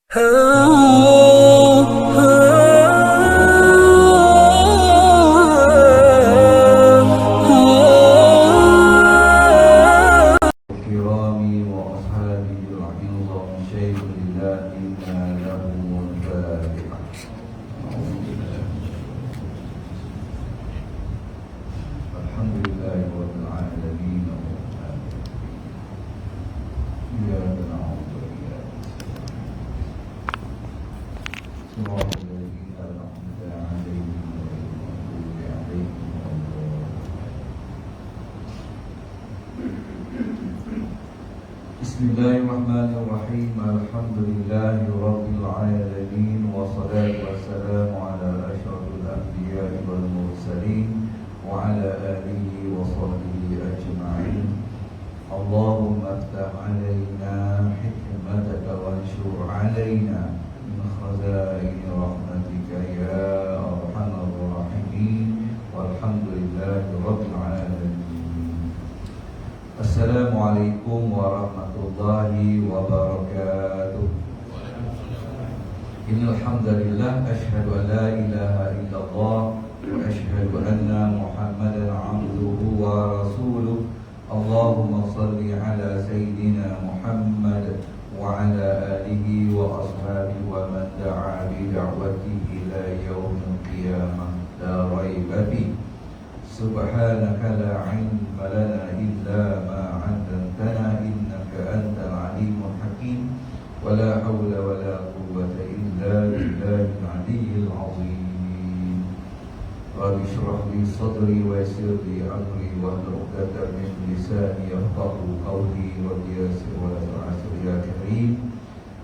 كرامي وأصحابي رحمه الله من شيء لله إنا له الفاتحة. الحمد لله رب العالمين إياك نعبد وإياك نستعين صراط الذين أنعمت عليهم غير المغضوب عليهم ولا الضالين. Bismillahirrahmanirrahim. Alhamdulillahi Rabbil Alamin. Wassalatu wassalamu ala asyrafil anbiya'i wal mursalin wa ala alihi wa sahbihi ajma'in. Allahumma aftah alaina hikmataka wanshur alaina min khazaini rahmatika ya arhamar rahimin. Walhamdulillahi Rabbil Alamin. Assalamualaikum warahmatullahi wabarakatuh. Innal hamdalillah asyhadu an la ilaha illallah wa asyhadu anna Muhammadan 'abduhu wa rasuluh. Allahumma shalli ala sayyidina Muhammad wa ala alihi wa ashabihi wa man da'a bi da'watihi ila yaumil qiyamah la raiba fihi. Subhanaka la ilma lana illa ma 'allamtana innaka antal alimul hakim. Wa la hawla wa la quwwata illa billahil aliyyil azim. Rabbi shrah li sadri wa yassir li amri wahlul 'uqdatam min lisani yafqahu qawli. Rabbi yassir wa la tu'assir ya karim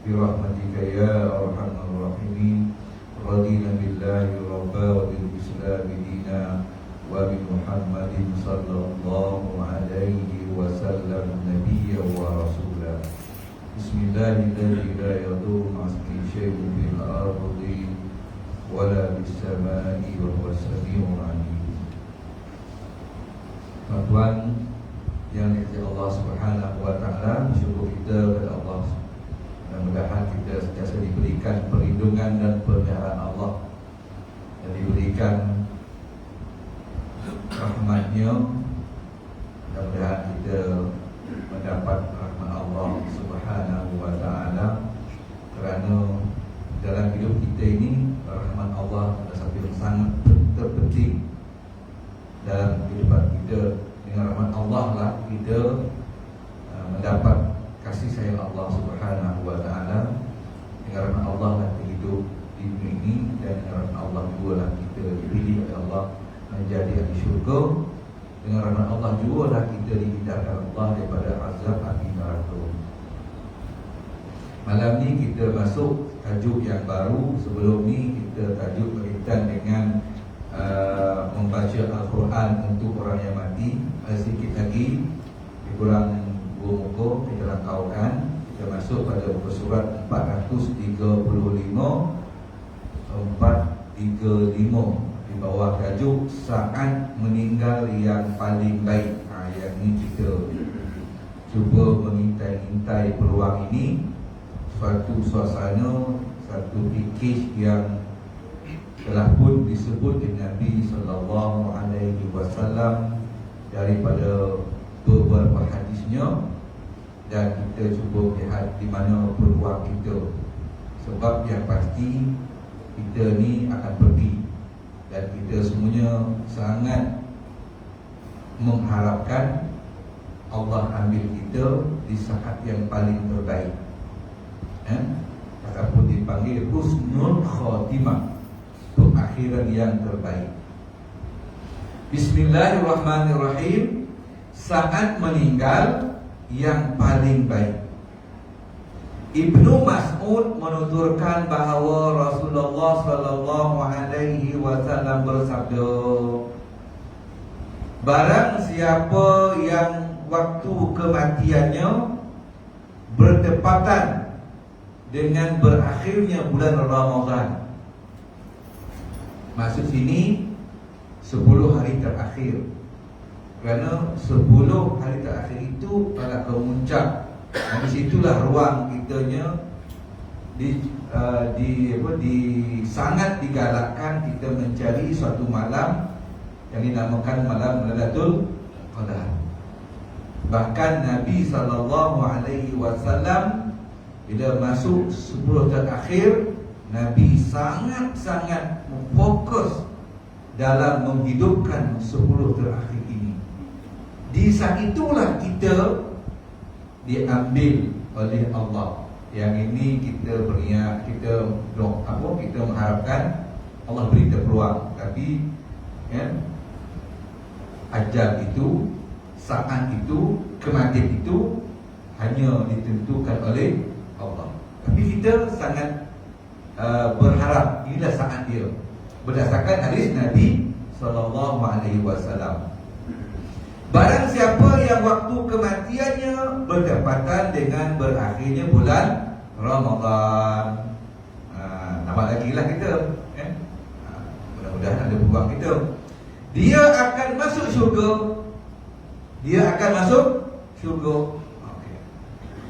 bi rahmatika ya arhamar rahimin. Radina billahi rabba wa bil islam dina wa bi Muhammadin sallallahu alaihi wasallam nabiyya wa rasulah. Bismillahirrahmanirrahim. La yadurru ma'asmi syai'un fil ardi wa la bis samai wa huwas samiul alim. Tuan-tuan yang dirahmati Allah Subhanahu wa taala, syukur kita kepada Allah. Mudah-mudahan kita sentiasa diberikan perlindungan dan pemeliharaan Allah dan diberikan rahmatnya. Mudah-mudahan kita mendapat rahmat Allah Subhanahu wa ta'ala, kerana dalam hidup kita ini rahmat Allah adalah satu yang sangat terpenting dalam kehidupan kita. Dengan rahmat Allah lah kita mendapat kasih sayang Allah Subhanahu wa ta'ala. Dengan rahmat Allah lah kita hidup di dunia ini, dan dengan rahmat Allah juga lah kita dipilih oleh Allah menjadi ahli syurga. Dengan rahmat Allah juga lah kita dihindarkan Allah daripada azab api neraka. Malam ni kita masuk tajuk yang baru. Sebelum ni kita tajuk berkaitan dengan membaca Al-Quran untuk orang yang mati. Sedikit lagi, kurang 2 muka kita rangkaukan. Kita masuk pada muka surat 435 di bawah tajuk saat meninggal yang paling baik. Yang ini kita cuba mengintai peluang ini, suatu suasana, satu fikih yang telah pun disebut oleh Nabi sallallahu alaihi wasallam daripada beberapa hadisnya, dan kita cuba lihat di mana peluang kita. Sebab yang pasti kita ni akan pergi, dan kita semuanya sangat mengharapkan Allah ambil kita di saat yang paling terbaik, ataupun dipanggil husnul khatimah, pengakhiran yang terbaik. Bismillahirrahmanirrahim. Saat meninggal yang paling baik. Ibnu Mas'ud menuturkan bahawa Rasulullah sallallahu alaihi wasallam bersabda, barang siapa yang waktu kematiannya bertepatan dengan berakhirnya bulan Ramadan. Maksud sini 10 hari terakhir. Kerana 10 hari terakhir itu pada kemuncak. Dan di situlah ruang kitanya sangat digalakkan kita mencari suatu malam yang dinamakan malam Lailatul Qadar. Bahkan Nabi SAW bila masuk 10 terakhir, Nabi sangat-sangat fokus dalam menghidupkan 10 terakhir ini. Di saat itulah kita diambil oleh Allah. Yang ini kita beriak, kita mengharapkan Allah beri kita peluang. Tapi ajal itu, saat itu, kematian itu hanya ditentukan oleh Allah. Tapi kita sangat berharap inilah saat dia, berdasarkan hadis Nabi SAW. Barang siapa yang waktu kematiannya bertepatan dengan berakhirnya bulan Ramadan, nampak lagi lah kita, mudah-mudahan ada peluang kita, dia akan masuk syurga. Dia akan masuk syurga. Okay.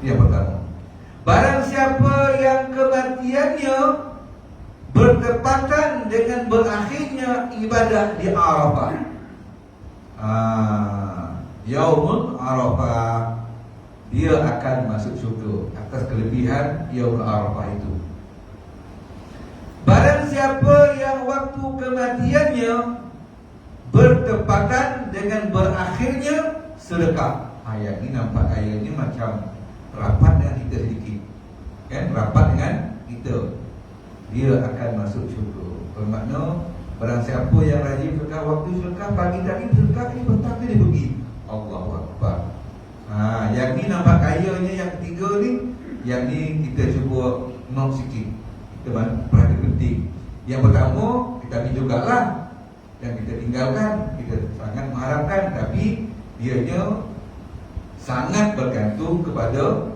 Yang pertama. Barang siapa yang kematiannya bertepatan dengan berakhirnya ibadah di Arafah, Yaumul Arafah, dia akan masuk syurga atas kelebihan Yaumul Arafah itu. Barang siapa yang waktu kematiannya bertepatan dengan berakhirnya sedekah. Ayat ini nampak, ayat ini macam rapat dengan kita sedikit, rapat dengan kita, dia akan masuk syurga. Bermakna barang siapa yang rajin sedekah, waktu sedekah pagi tadi sedekah, petang dia pergi. Allahu Akbar. Yang ni nampak kayanya, yang ketiga ni, yang ni kita cuba note sikit, kita perhati penting. Yang pertama kita ambil jugalah, yang kita tinggalkan kita sangat mengharapkan, tapi dianya sangat bergantung kepada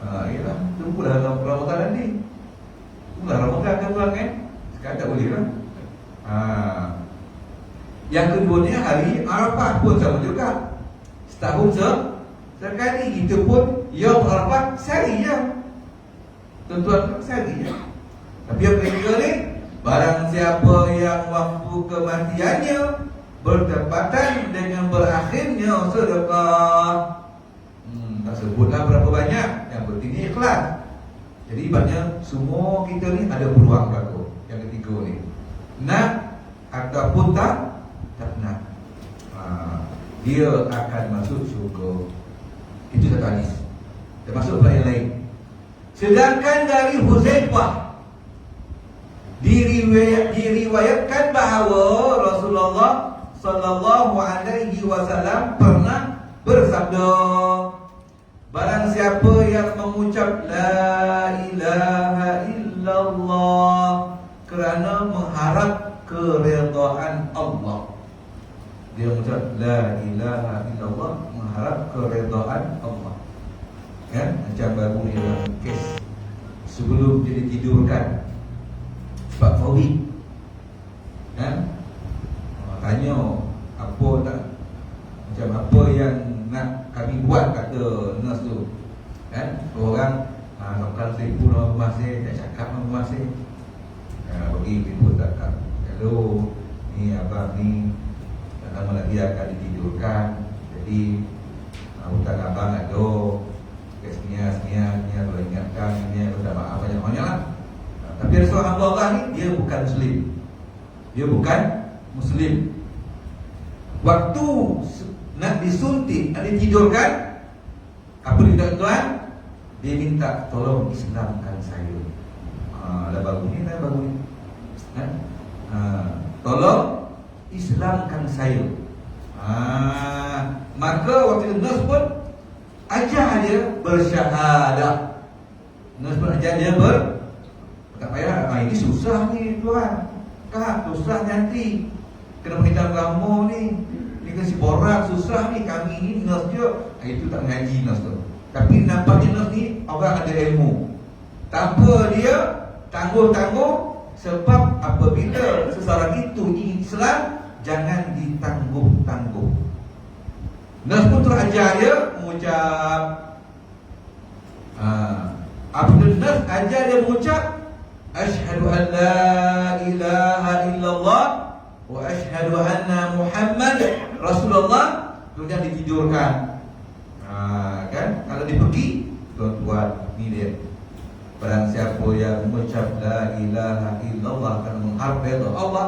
ialah tunggulah Ramadan nanti. Tunggulah Ramadan kan tuan kan? Sekarang tak boleh lah. Yang keduanya hari Arafah pun sama juga. Setahun sekali kita pun Yaum Arafah sehari je. Tuan-tuan sehari je. Tapi yang ketiga ni, barang siapa yang waktu kematiannya bertepatan dengan berakhirnya sedekah, tak sebutlah berapa banyak, yang penting ni ikhlas. Jadi banyak semua kita ni ada peluang berlaku. Yang ketiga ni, nak ataupun tak nak, dia akan masuk syurga. Itu satu hadis. Termasuk pula yang lain. Sedangkan dari Huzaifah diriwayatkan bahawa Rasulullah sallallahu alaihi wasallam pernah bersabda, barang siapa yang mengucap la ilaha illallah kerana mengharap keredaan Allah, dia mengucap la ilaha illallah mengharap keredaan Allah, macam baru ni dalam kes sebelum dia ditidurkan sebab COVID, tanya apa tak, macam apa yang nak kami buat, kata nurse tu, orang doktor seribu nama masih tak cakap nama masih, bagi report cakap, hello ni abang ni tak lama lagi akan ditidurkan, jadi hutang abang ada sekian kalau ingatkan ini, minta maaf banyak-banyak lah. Tapi Rasulullah Allah ni dia bukan Muslim. Dia bukan Muslim. Waktu nak disuntik, nak ditidurkan, apa dia tuan? Dia minta tolong Islamkan saya. Dah baru ni. Tolong Islamkan saya. Maka waktu nurse pun ajar dia bersyahadah. Nurse pun ajar dia tak payah, ini susah ni tuan, susah nanti kena pakai agama ni, ni kasi borak susah ni, kami ni nurse je, itu tak mengaji nurse tu. Tapi nampaknya nurse ni orang ada ilmu, tanpa dia tangguh-tangguh. Sebab apabila seseorang itu Islam, jangan ditangguh-tangguh. Nurse pun terajar dia mengucap Apabila nafs ajar dia mengucap asyhadu an la ilaha illallah wa asyhadu anna Muhammad Rasulullah, kemudian ditidurkan. Kan? Kalau dia pergi, tuan-tuan, ni dia. Barang siapa yang mengucap la ilaha illallah kerana mengharap redha Allah,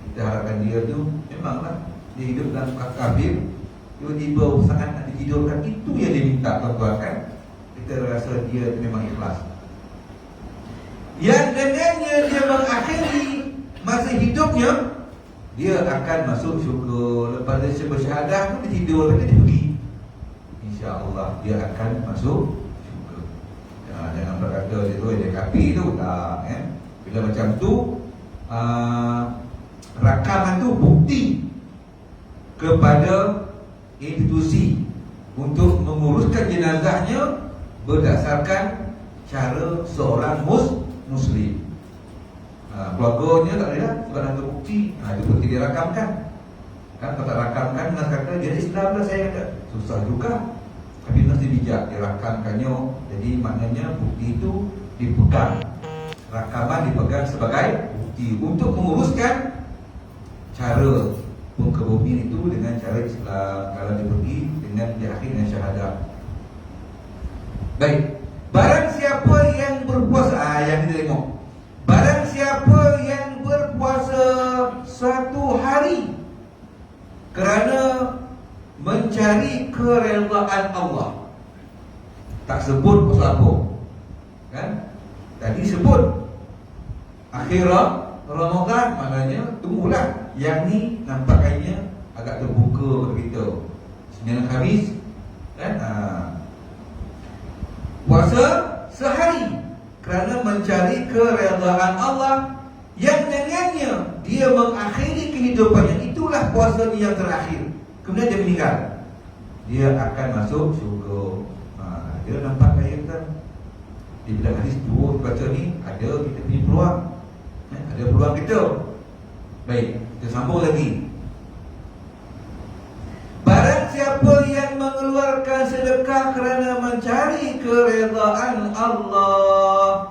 kita harapkan dia tu memanglah dia hidup dalam kafir, tiba-tiba saat nak ditidurkan, itu yang dia minta, tuan-tuan, kan? Kita rasa dia memang ikhlas. Yang dengannya dia mengakhiri masa hidupnya, dia akan masuk syurga. Lepas dia bersyahadah tu, dia tidur, dia pergi, insya-Allah dia akan masuk syurga. Jangan berkata dia tu dia kafir tu, tak, kan? Bila macam tu, rakaman tu bukti kepada institusi untuk menguruskan jenazahnya berdasarkan cara seorang Muslim. Keluarganya tak boleh lah, sebab ada bukti. Itu bukti dia rakamkan. Kan kalau tak rakamkan, Nas kata dia Islam lah, saya kata susah juga. Tapi Nas dia bijak, dia rakamkannya. Jadi maknanya bukti itu dipegang, rakaman dipegang sebagai bukti untuk menguruskan cara muka bumi itu dengan cara Islam. Kalau dia pergi dengan dia akhir dengan syahadah. Baik, barang siapa yang berpuasa, yang kita tengok, barang siapa yang berpuasa satu hari kerana mencari keredaan Allah. Tak sebut pasal apa, kan? Tadi sebut akhirat Ramadan, maknanya tunggulah. Yang ni nampaknya agak terbuka kepada kita. Senin Khamis, kan? Puasa sehari kerana mencari keredaan Allah, yang dengannya dia mengakhiri kehidupannya. Itulah puasa yang terakhir. Kemudian dia meninggal, dia akan masuk syurga. Dia nampak kaya kan? Di bila hadis dua baca ni, ada kita punya peluang, ada peluang kita. Baik, kita sambung lagi. Barang siapa yang mengeluarkan sedekah kerana mencari keredaan Allah,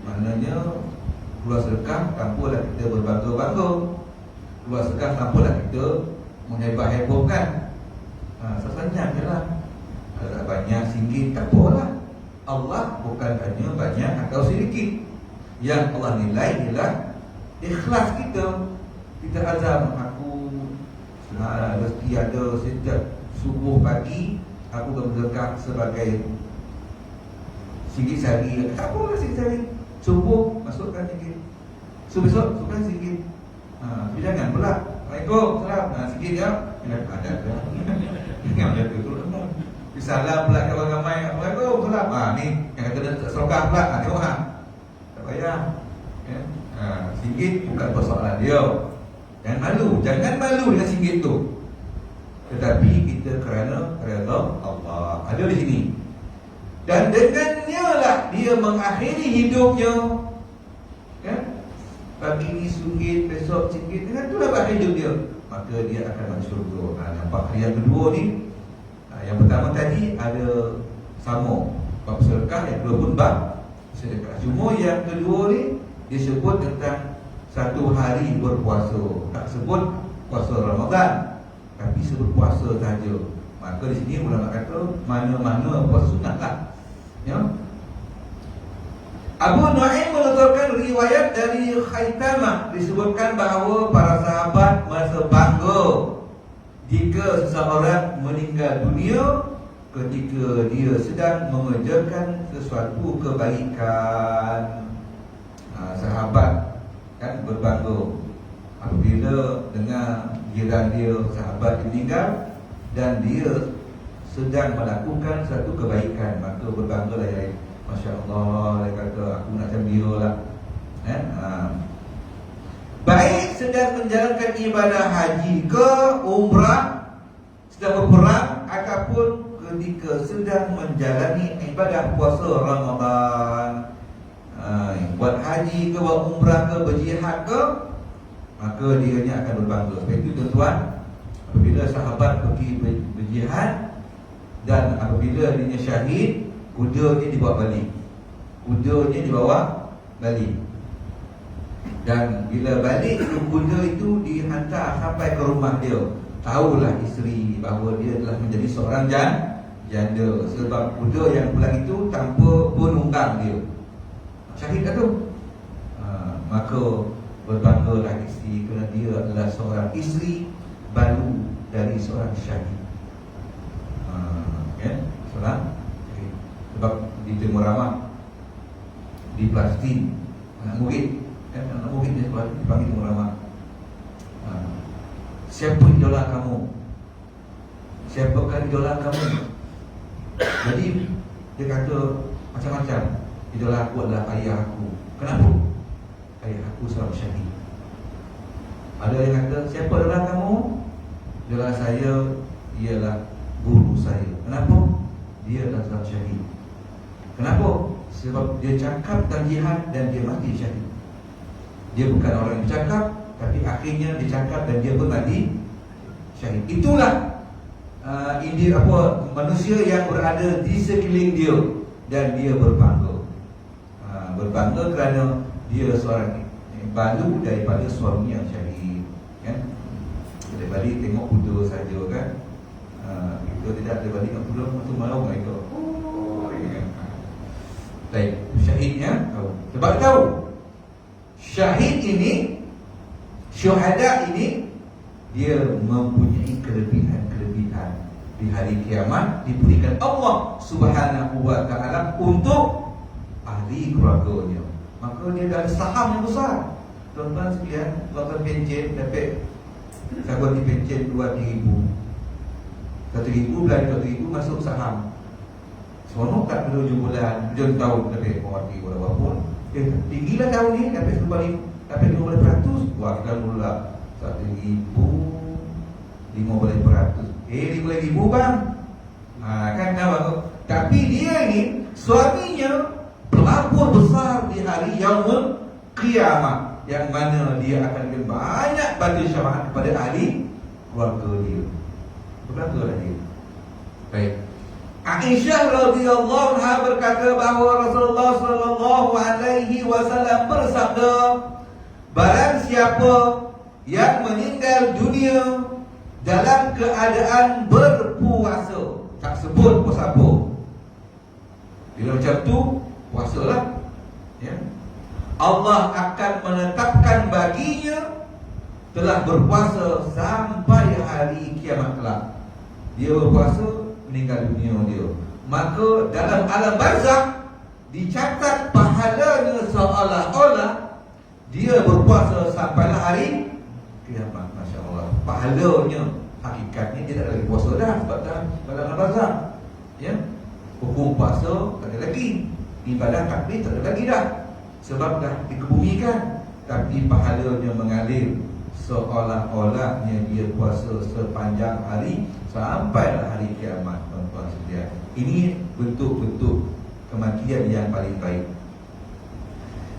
maknanya keluar sedekah tanpalah kita berbangga-bangga, keluar sedekah tanpalah kita menghebah-hebahkan. Sesenyak je lah. Ada banyak singgit tak apalah. Allah bukan hanya banyak atau sedikit. Yang Allah nilai ialah ikhlas kita. Kita azam, aku rezeki ada sejak subuh pagi, aku akan bersedekah sebagai singgit sehari. Tak apalah singgit sehari. Subuh masukkan singgit, besok masukkan singgit. Tapi jangan pula Waalaikumsalam, sikit ya. Ada. Ingat dia tu. Salam pula kawan ramai. Waalaikumsalam. Ni yang kata serokah pula. Tengok tak payah. Ya. Singgit bukan persoalan dia. Jangan malu dengan singgit tu. Tetapi kita kerana redha Allah. Ada di sini. Dan dengannya lah dia mengakhiri hidupnya. Kan? Pagi ni singgit, besok singgit. Dengan itulah berakhir hidup dia. Maka dia akan masuk syurga. Nampak hari yang kedua ni. Yang pertama tadi ada sama bab sedekah, yang kedua pun bab sedekah. Cuma yang kedua ni disebut tentang satu hari berpuasa. Tak sebut puasa Ramadan, tapi sebut puasa saja. Maka di sini ulama kata mana-mana puasa sunat lah. Ya. Abu Nu'aim menuturkan riwayat dari Khaitamah, disebutkan bahawa para sahabat merasa bangga jika seseorang meninggal dunia ketika dia sedang mengerjakan sesuatu kebaikan. Sahabat kan berbangga apabila dengar jiran dia, sahabat meninggal dan dia sedang melakukan satu kebaikan, maka berbanggalah ya. Masya Allah, dia kata aku nak macam dia lah. Baik sedang menjalankan ibadah haji ke umrah, sedang berperang, ataupun ketika sedang menjalani ibadah puasa Ramadan. Buat haji ke, buat umrah ke, berjihad ke, maka dia akan berbangga. Sebab itu tuan-tuan, apabila sahabat pergi berjihad dan apabila dia syahid, Kudanya dibawa balik. Kudanya dibawa balik. Dan bila balik tu, kuda itu dihantar sampai ke rumah dia. Tahulah isteri bahawa dia telah menjadi seorang janda. Sebab kuda yang pulang itu tanpa penunggang dia. Syahid tak tu? Maka berbanggalah isteri kerana dia adalah seorang isteri baru dari seorang syahid. Ya, seorang syahid. Sebab di Timur Ramah, di Palestin, anak murid dia dipanggil Timur Ramah. Siapa idola kamu? Siapakah idola kamu? Jadi dia kata macam-macam. Idola aku adalah ayah aku. Kenapa? Ayah aku seorang syahid. Ada yang kata, siapa idola kamu? Idola saya ialah guru saya. Kenapa? Dia adalah seorang syahid. Kenapa? Sebab dia cakap tentang jihad dan dia mati syahid. Dia bukan orang yang bercakap, tapi akhirnya dia cakap dan dia pun mati syahid. Itulah manusia yang berada di sekeliling dia, dan dia berbangga. Berbangga kerana dia seorang baru daripada suami yang syahid, kan? Kita balik tengok kuda saja, kan? Kita tidak ada balik dengan kuda, waktu malam mereka. Baik, syahidnya tahu. Sebab tahu syahid ini, syuhada ini, dia mempunyai kelebihan-kelebihan di hari kiamat, diberikan Allah Subhanahu wa ta'ala untuk ahli keluarganya. Maka dia ada saham yang besar. Tuan-tuan sekalian, tuan-tuan pencen dapat sahabat di pencen 2-3 ribu. 1,000 belah 2,000 masuk saham. Seronok tak dulu 7 bulan, 7 tahun dapat mewati walaupun tinggilah tahun ni dapat 15%. Wah, kita mula 1,000 15%. 15,000 bang. Kan nampak. Tapi dia ni suaminya pelapor besar di hari Yaumul Qiyamah, yang mana dia akan beri banyak batu syafaat kepada ahli keluarga dia. Berbanggalah dia. Baik. Aisyah radhiyallahu anha berkata bahawa Rasulullah sallallahu alaihi wasallam bersabda, barang siapa yang meninggal dunia dalam keadaan berpuasa, tak sebut puasa apa. Bila macam tu, puasalah, ya. Allah akan menetapkan baginya telah berpuasa sampai hari kiamat kelak. Dia berpuasa, meninggal dunia dia, maka dalam alam barzakh dicatat pahalanya seolah-olah dia berpuasa sampailah hari kiamat. Masya Allah, pahalanya hakikatnya dia tak lagi puasa dah, sebab dah dalam alam barzakh, ya. Hukum puasa tak ada lagi, ibadah takbir tak ada lagi dah, sebab dah dikebumikan. Tapi pahalanya mengalir seolah-olahnya dia puasa sepanjang hari sampailah hari kiamat. Tuan-tuan sekalian, ini bentuk-bentuk kematian yang paling baik.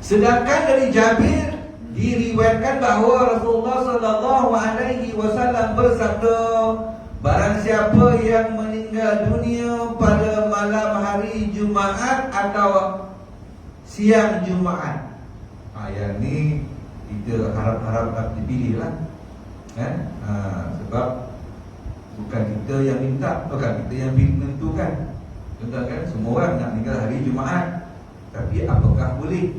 Sedangkan dari Jabir diriwayatkan bahawa Rasulullah sallallahu alaihi wasallam bersabda, barang siapa yang meninggal dunia pada malam hari Jumaat atau siang Jumaat, yang ni kita harap-harap tak dipilih lah, kan? Sebab bukan kita yang minta, bukan kita yang menentukan. Contoh kan, semua orang nak meninggal hari Jumaat, tapi apakah boleh?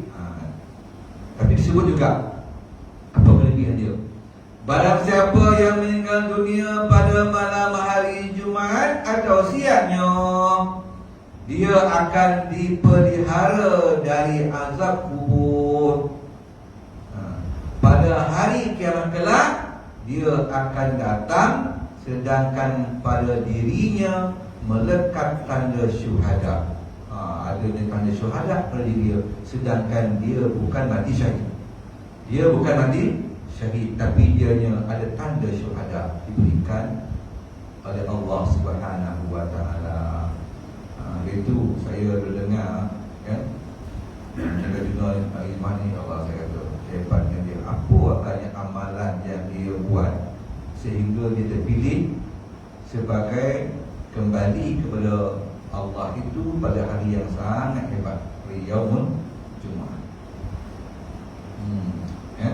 Tapi disebut juga apa kelebihan dia. Barang siapa yang meninggal dunia pada malam hari Jumaat atau siangnya, dia akan dipelihara dari azab kubur. Pada hari kiamat kelak, dia akan datang sedangkan pada dirinya melekat tanda syuhada. Ada tanda syuhada pada diri dia, sedangkan dia bukan mati syahid. Dia bukan mati syahid, tapi dianya ada tanda syuhada diberikan oleh Allah Subhanahu wa taala. Itu saya dengar, kan? Jaga-jaga iman ni, Allah, saya kata hebatnya dia. Apa agaknya amalan yang dia buat sehingga dia terpilih sebagai kembali kepada Allah itu pada hari yang sangat hebat, hari Yaumul Jumaat. Ya.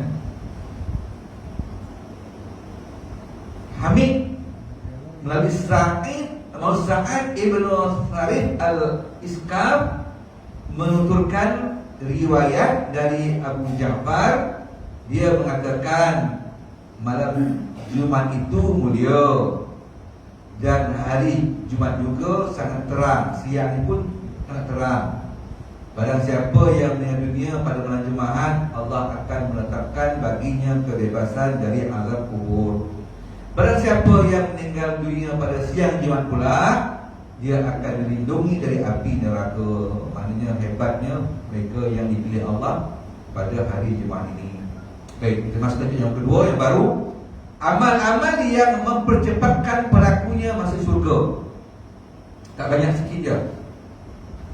Hamid melalui Sa'id Ibnu Sarif Al-Iskab menuturkan riwayat dari Abu Ja'far. Dia mengatakan malam Jumat itu mulia dan hari Jumat juga sangat terang, siang pun sangat terang. Barang siapa yang meninggal dunia pada malam Jumaat, Allah akan menetapkan baginya kebebasan dari azab kubur. Barang siapa yang meninggal dunia pada siang Jumat pula, dia akan dilindungi dari api neraka. Maknanya hebatnya mereka yang dipilih Allah pada hari Jumaat ini. Baik, kita masuk ke yang kedua, yang baru. Amal-amal yang mempercepatkan pelakunya masuk syurga. Tak banyak, sikit je.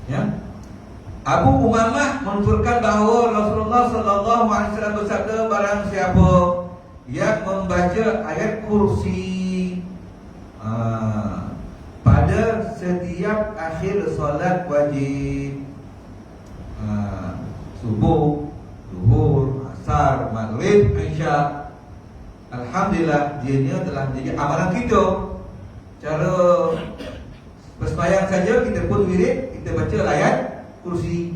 Ya. Abu Umamah menuturkan bahawa Rasulullah SAW bersabda, barang siapa yang membaca ayat kursi pada setiap akhir solat wajib, subuh, zuhur, asar, maghrib, isya, alhamdulillah, dianya telah menjadi amalan kita. Cara bersembahyang saja kita pun wirid, kita baca ayat kursi.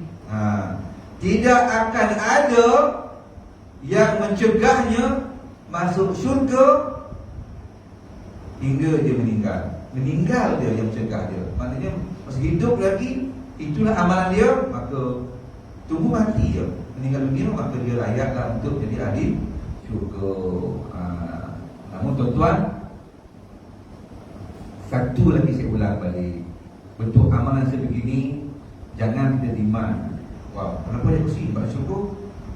Tidak akan ada yang mencegahnya masuk syurga hingga dia meninggal. Meninggal dia yang mencegah dia. Maknanya masih hidup lagi, itulah amalan dia, maka tunggu mati dia. Meninggal dunia, maka dia layaklah untuk jadi ahli syurga. Namun tuan-tuan, satu lagi saya ulang balik, bentuk amalan sebegini jangan kita demand. Wah, kenapa dia kursi masuk syurga?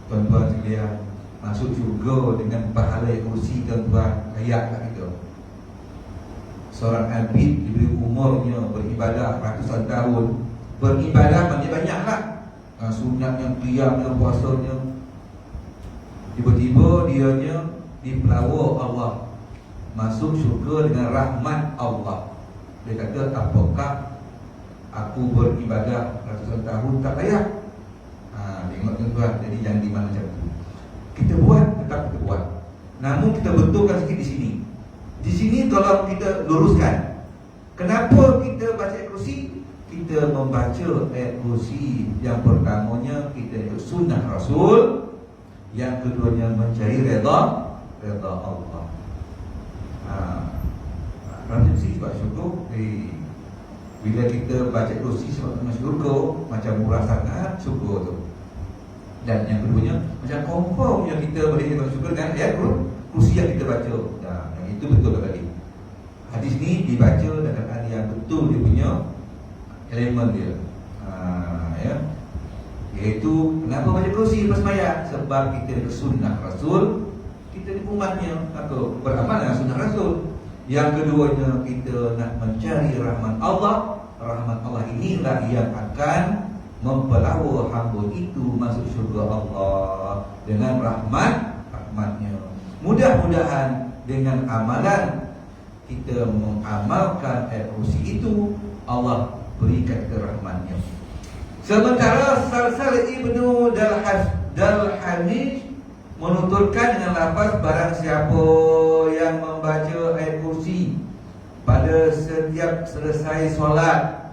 Tuan-tuan sekalian, masuk syurga dengan pahala yang kursi, tuan-tuan, layaklah kita. Seorang abid diberi umurnya beribadah ratusan tahun, beribadah banyak-banyaklah, sunatnya, qiyamnya, puasanya. Tiba-tiba dianya dipelawa Allah, masuk syurga dengan rahmat Allah. Dia kata, apakah aku beribadah ratusan tahun tak layak? Tengok tuan-tuan, jadi jangan dimana macam tu. Kita buat, tetap kita buat. Namun kita betulkan sikit di sini. Di sini tolong kita luruskan. Kenapa kita baca ayat kursi? Kita membaca ayat kursi, yang pertamanya kita ikut sunnah Rasul, yang keduanya mencari redha Allah. Kerana sebab syurga, bila kita baca kursi sebab kena syurga, macam murah sangat syurga tu. Dan yang keduanya, macam confirm yang kita boleh masuk syurga dengan ayat kursi yang kita baca. Yang itu betul tadi. Hadis ni dibaca dengan ada yang betul dia punya elemen dia. Ya. Iaitu kenapa baca kursi lepas sembahyang? Sebab kita ada sunnah Rasul, kita di umatnya, atau beramal dengan sunnah Rasul. Yang keduanya, kita nak mencari rahmat Allah. Rahmat Allah inilah yang akan mempelawa hamba itu masuk syurga Allah dengan rahmatnya. Mudah-mudahan dengan amalan kita mengamalkan ayat kursi itu, Allah berikan kita rahmatnya. Sementara Salsal Ibnu Dalhani menuturkan dengan lafaz, barang siapa yang membaca ayat kursi pada setiap selesai solat,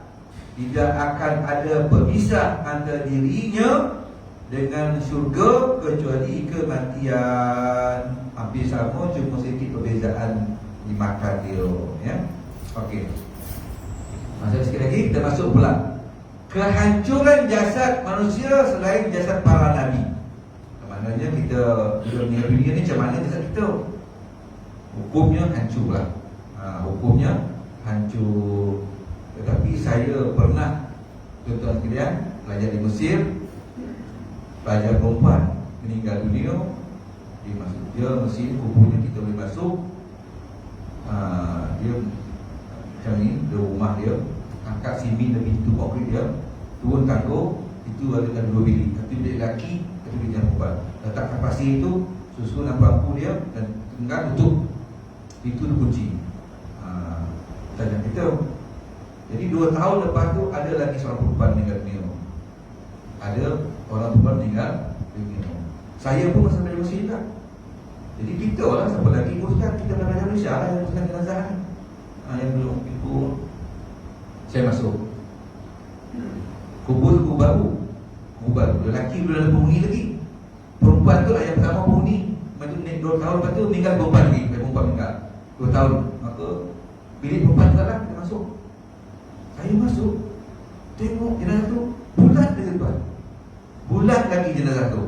tidak akan ada pemisah antara dirinya dengan syurga kecuali kematian. Hampir sama, cuma sedikit perbezaan di makan dia, ya. Okey. Masuk sikit lagi, kita masuk pula kehancuran jasad manusia selain jasad para nabi. Maknanya kita meninggal dunia ni, macam mana jasad kita? Hukumnya hancurlah. Hukumnya hancur. Tetapi saya pernah, tuan-tuan sekalian, pelajar di Mesir, pelajar perempuan meninggal dunia, dia mesin kuburnya kita boleh masuk. Dia macam ni, dia rumah dia, angkat simin dari pintu konkrit dia, turun tangga, itu ada dua bilik, satu bilik lelaki, satu bilik perempuan. Letakkan pasir itu, susun lampu dia, dan tengah tutup, itu dikunci. Dan kita Jadi 2 tahun lepas tu ada lagi seorang perempuan meninggal dunia. Ada orang perempuan meninggal dunia. Saya pun masa belajar masjid juga. Jadi kita lah, siapa lagi uruskan, kita belajar Malaysia lah yang uruskan jenazah ni. Yang belum itu saya masuk kubur baru. Lelaki belum ada penghuni lagi. Perempuan tu lah yang pertama penghuni. Lepas tu 2 tahun lepas tu meninggal perempuan lagi. Perempuan meninggal 2 tahun. Maka bilik perempuan juga lah, kita masuk. Saya masuk, tengok jenazah tu bulat dari depan. Bulat lagi jenazah tu.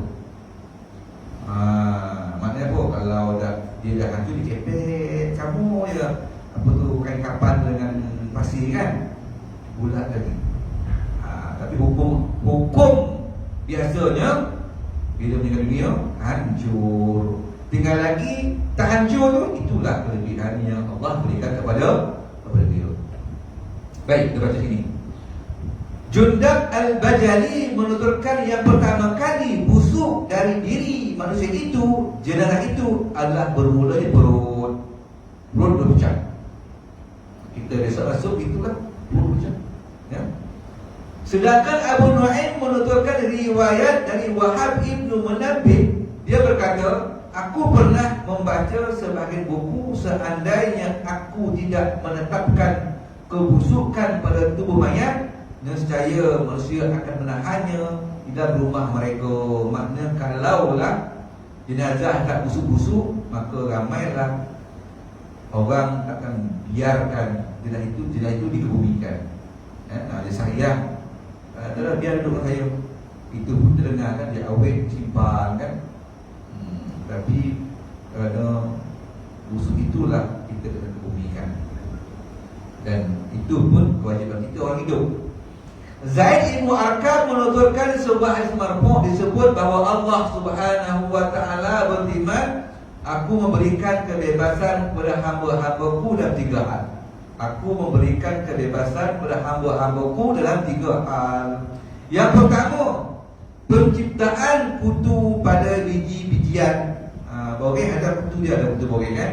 Maknanya apa? Kalau dia dah hantu dikepek, kamu je apa tu, kain kapan dengan pasir kan, bulat lagi. Tapi hukum biasanya bila meninggal dunia hancur. Tinggal lagi tak hancur tu, itulah kelebihan yang Allah berikan kepada dia. Baik, kita baca sini. Jundab Al-Bajali menuturkan yang pertama kali busuk dari diri manusia itu, jenazah itu adalah bermula di perut. Perut berpecah. Kita biasa masuk itu kan perut berpecah, ya. Sedangkan Abu Nu'aim menuturkan riwayat dari Wahab Ibnu Munabbih. Dia berkata, aku pernah membaca sebahagian buku, seandainya aku tidak menetapkan kebusukan pada tubuh mayat, nescaya manusia akan menahannya di dalam rumah mereka. Maknanya kalaulah jenazah tak busuk-busuk, maka ramailah orang akan biarkan jenazah itu dikebumikan. Dia sayang, biar duduk saya. Itu pun terdengar kan, dia awet simpan kan. Tapi kerana busuk itulah kita kena kebumikan. Dan itu pun kewajiban kita orang hidup. Zaid bin Arqam menuturkan sebuah hadis marfu' disebut bahawa Allah Subhanahu wa taala berfirman, aku memberikan kebebasan kepada hamba-hambaku dalam 3 hal. Aku memberikan kebebasan kepada hamba-hambaku dalam 3 hal. Yang pertama, penciptaan kutu pada biji-bijian. Boreng ada kutu dia, ada kutu boreng kan.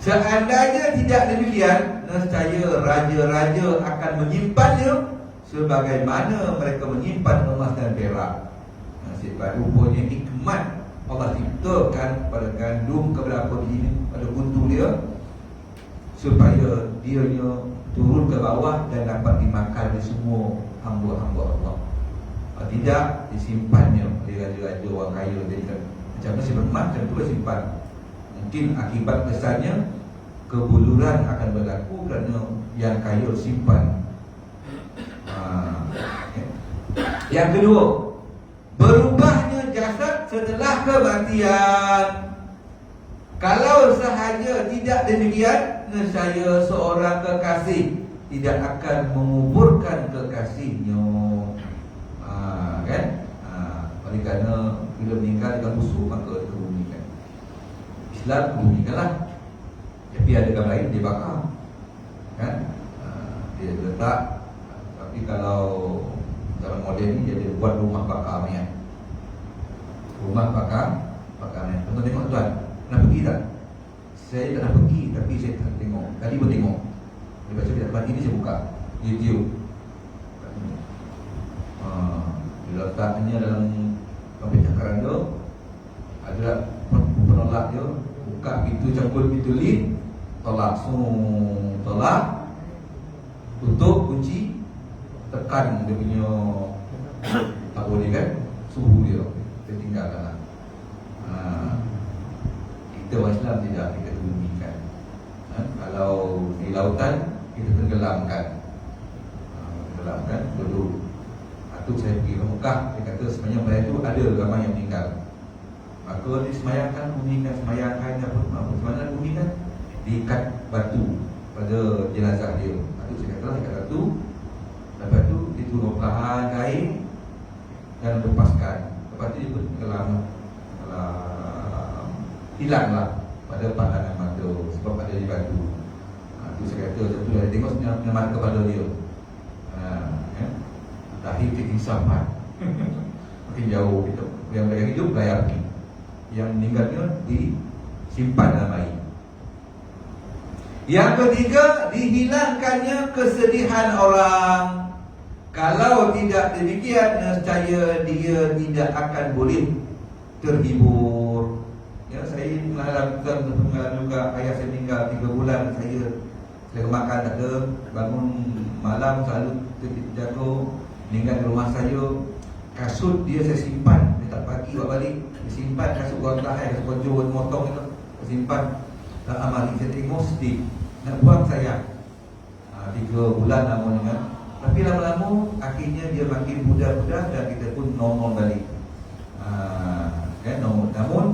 Seandainya tidak demikian, nescaya raja-raja akan menyimpannya sebagaimana mereka menyimpan emas dan perak. Sebab rupanya hikmat Allah ciptakan pada gandum keberapa biji ini, pada kutu dia, supaya dianya turun ke bawah dan dapat dimakan oleh semua hamba-hamba Allah. Tidak disimpannya oleh raja-raja orang kaya. Jadi macam mana simpan emas, macam tu simpan. Mungkin akibat kesannya kebuluran akan berlaku kerana yang kaya simpan. Yang kedua, berubahnya jasad setelah kematian. Kalau sahaja tidak demikian, nescaya seorang kekasih tidak akan menguburkan kekasihnya. Kan? Oleh kerana bila meninggal dengan busuk, maka dikebumikan. Islam kebumikanlah. Tapi ada gambar lain dia bakar, kan? Dia letak. Tapi kalau zaman moden ni dia ada buat rumah bakar mayat. Rumah bakar mayat. Tuan tengok tuan, nak pergi tak? Saya tak nak pergi, tapi saya tak tengok. Tadi pun tengok. Dia baca kitab mati ni, saya buka YouTube. Dia letaknya dalam komputer keranda. Ada penolak dia, buka pintu, campur pintu lift, tolak, tolak, tutup, kunci, tekan dia punya tak boleh kan, suhu dia, kita tinggalkan lah. Kita orang Islam tidak, kita kebumikan. Kalau di lautan, kita tenggelamkan. Tenggelamkan dulu. Itu saya pergi ke Mekah, dia kata sebenarnya pada itu ada ramai yang meninggal. Maka disemayangkan, bumikan, semayangkan apa sebenarnya bumikan, diikat batu pada jenazah dia. Itu saya kata ikat batu. Lepas tu diturun perlahan kain dan lepaskan. Lepas tu dia berkelam, hilanglah pada pandangan mata sebab ada di batu. Itu saya kata satu dah tengok sebenarnya mata kepada dia. Lahir kehisapan. Makin jauh kita. Yang hidup layak ni, yang meninggalnya disimpan dalam air. Yang ketiga, dihilangkannya kesedihan orang. Kalau tidak demikian, nescaya dia tidak akan boleh terhibur. Ya, saya mengalami juga ayah saya meninggal 3 bulan. Saya makan tak ada, bangun malam selalu jatuh, meninggal di rumah saya. Kasut dia saya simpan, dia tak pagi buat balik. Dia simpan kasut orang tahan, kasut konjur, motong itu saya simpan. Tak amal, saya tengok sedih, nak buang saya 3 bulan namanya kan. Tapi lama-lama akhirnya dia makin mudah-mudah dan kita pun normal balik. Kan normal. Namun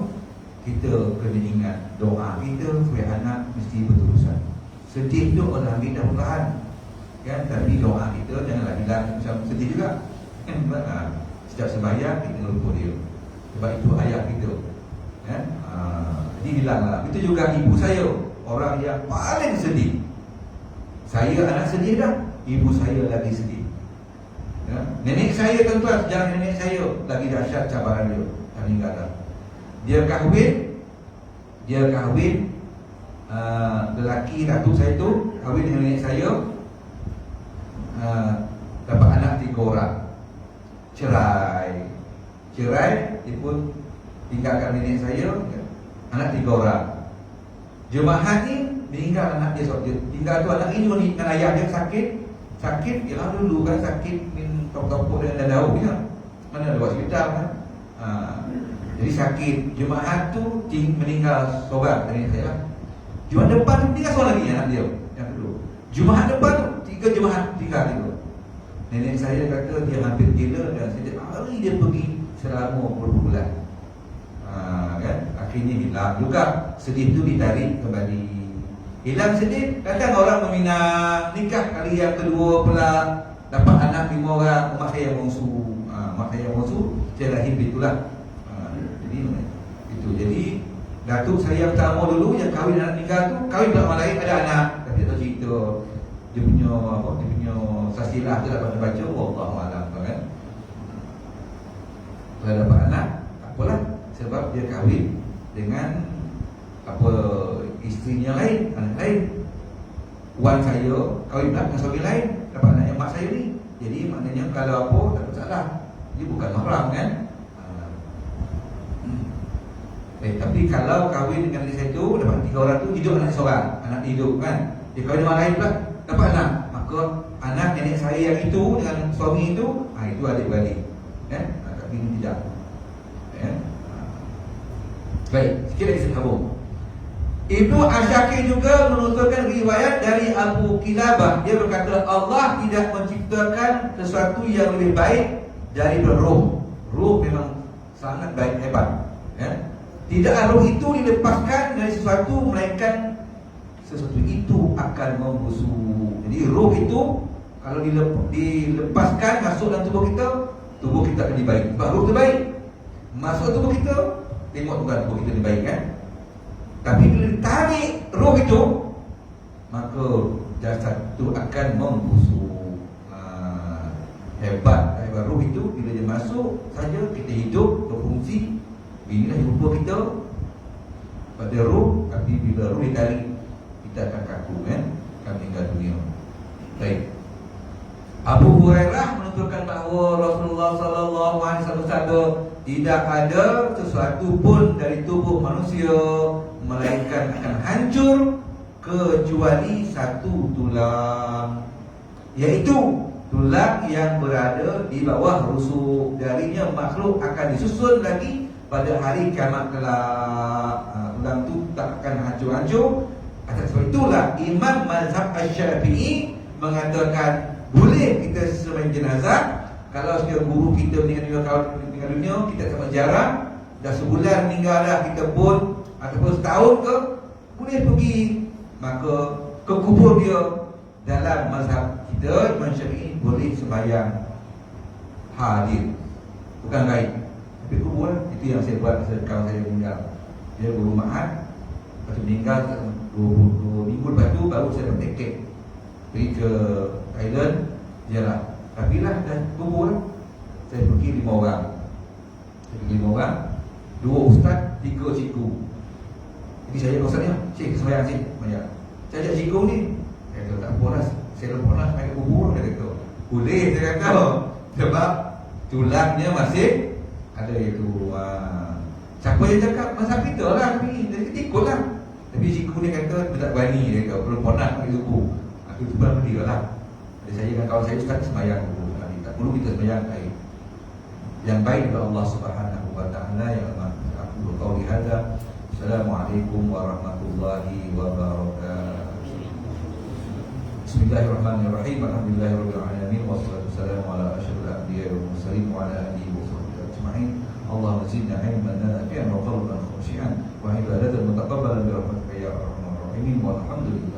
kita kena ingat doa kita supaya anak mesti berurusan. Sedih tu orang ambil dah perlahan, kan? Tapi doa kita janganlah hilang macam sedih juga, kan? Setiap sembahyang kita lupa dia. Sebab itu ayah kita, kan? Jadi hilanglah. Itu juga ibu saya, orang yang paling sedih. Saya anak sedih dah, ibu saya lagi sedih. Ya? Nenek saya tuan-tuan, sejarah nenek saya lagi dahsyat cabaran dia. Dah meninggal dah. Dia kahwin lelaki datuk saya tu kahwin dengan nenek saya, dapat anak 3 orang. Cerai, dia pun tinggalkan nenek saya, anak 3 orang. Jemaah ni meninggal anak dia, tinggal tu anak ini dengan ayah dia sakit, ialah dulu kan sakit min topok-topok dengan daun ya. Mana ada hospital kan. Jadi sakit, jemaah tu meninggal seorang dari saya. Jumaat depan tu tinggal seorang lagi anak dia yang kedua. Jumaat depan tu 3 jemaah tinggal itu. Nenek saya kata dia hampir gila dan setiap hari dia pergi selama berbulan. Kan? Akhirnya hilang juga, sedih tu ditarik kembali. Hilang sedih, kadang orang meminang nikah kali yang kedua pula dapat anak 5 orang, mak saya bongsu, saya lahir itulah. Jadi itu. Jadi datuk saya yang pertama dulu yang kahwin anak meninggal tu, kahwin pula orang lain ada anak, tapi tak tahu cerita dia punya sasilah tu dapat baca, wallahu alam kan. Kalau dapat anak, apalah, sebab dia kahwin dengan isterinya lain, anak lain. Wan saya kahwin pula dengan suami lain, dapat anak yang mak saya ni. Jadi maknanya kalau apa tak ada masalah, dia bukan mahram kan. Tapi kalau kahwin dengan anak saya tu, dapat 3 orang tu, hidup anak seorang, anak hidup kan. Dia kahwin dengan orang lain pula, dapat anak. Maka anak nenek saya yang itu dengan suami itu, itu adik-beradik kan. Tapi ini tidak. Baik, sikit lagi saya sambung. Ibnu Asyakir juga menuturkan riwayat dari Abu Kilabah. Dia berkata Allah tidak menciptakan sesuatu yang lebih baik dari roh. Roh memang sangat baik, hebat ya? Tidaklah roh itu dilepaskan dari sesuatu, melainkan sesuatu itu akan membusuk. Jadi roh itu kalau dilepaskan masuk dalam tubuh kita akan dibaik. Sebab roh itu baik, masuk tubuh kita, tengok bukan tubuh kita dibaik kan. Tapi bila ditarik roh itu, maka jasad itu akan membusuk. Hebat roh itu, bila dia masuk saja kita hidup, berfungsi. Inilah jumpa kita pada roh. Tapi bila roh ditarik, kita akan kaku kan, akan meninggal dunia. Baik. Abu Hurairah menuturkan bahawa Rasulullah SAW bersabda, tidak ada sesuatu pun dari tubuh manusia melainkan akan hancur kecuali satu tulang, iaitu tulang yang berada di bawah rusuk. Darinya makhluk akan disusun lagi pada hari kiamat kelak. Tulang itu tak akan hancur-hancur. Atas sebab itulah Imam Mazhab Asy-Syafi'i mengatakan boleh kita sembelih jenazah kalau sekiranya guru kita meninggal dunia, kita sama jarang, dah sebulan meninggal dah, kita pun ataupun setahun ke, boleh pergi maka ke kubur dia. Dalam mazhab kita Imam Syafi'i boleh sembahyang hadir, bukan gaib, tapi kubur. Itu yang saya buat masa kawan saya meninggal. Dia guru ma'had, lepas tu meninggal 2 minggu lepas tu baru saya dapat tiket pergi ke Thailand. Jalan, tapi lah dah kubur. Saya pergi 5 orang. Saya pergi 5 orang, 2 ustaz, 3 cikgu. Jadi saya ustaznya, cik sembahyang cik, sembahyang. Saya ajak cikgu ni. Dia kata tak apa lah, saya dah pernah main kubur. Dia kata boleh, saya kata, sebab tulangnya masih ada itu. Siapa yang cakap masa kita lah ni, jadi kita ikut lah. Tapi cikgu ni kata dia tak berani. Dia kata belum pernah main kubur. Aku tu pernah berdiri lah. Jadi saya dengan kawan saya ustaz sembahyang kubur. Tak perlu kita sembahyang air yang baik kepada Allah Subhanahu wa taala. Yang aku berqauli hadza. Assalamualaikum warahmatullahi wabarakatuh. Bismillahirrahmanirrahim. Alhamdulillahirabbil alamin wassalatu wassalamu ala asyrofil anbiya'i wal mursalin wa ala alihi wa sahbihi ajma'in. Allahumma zidna ilman nafi'an wa qalban khashi'an wa ibadatan mutaqabbalan bi rahmatika ya arhamar rahimin. Walhamdulillah.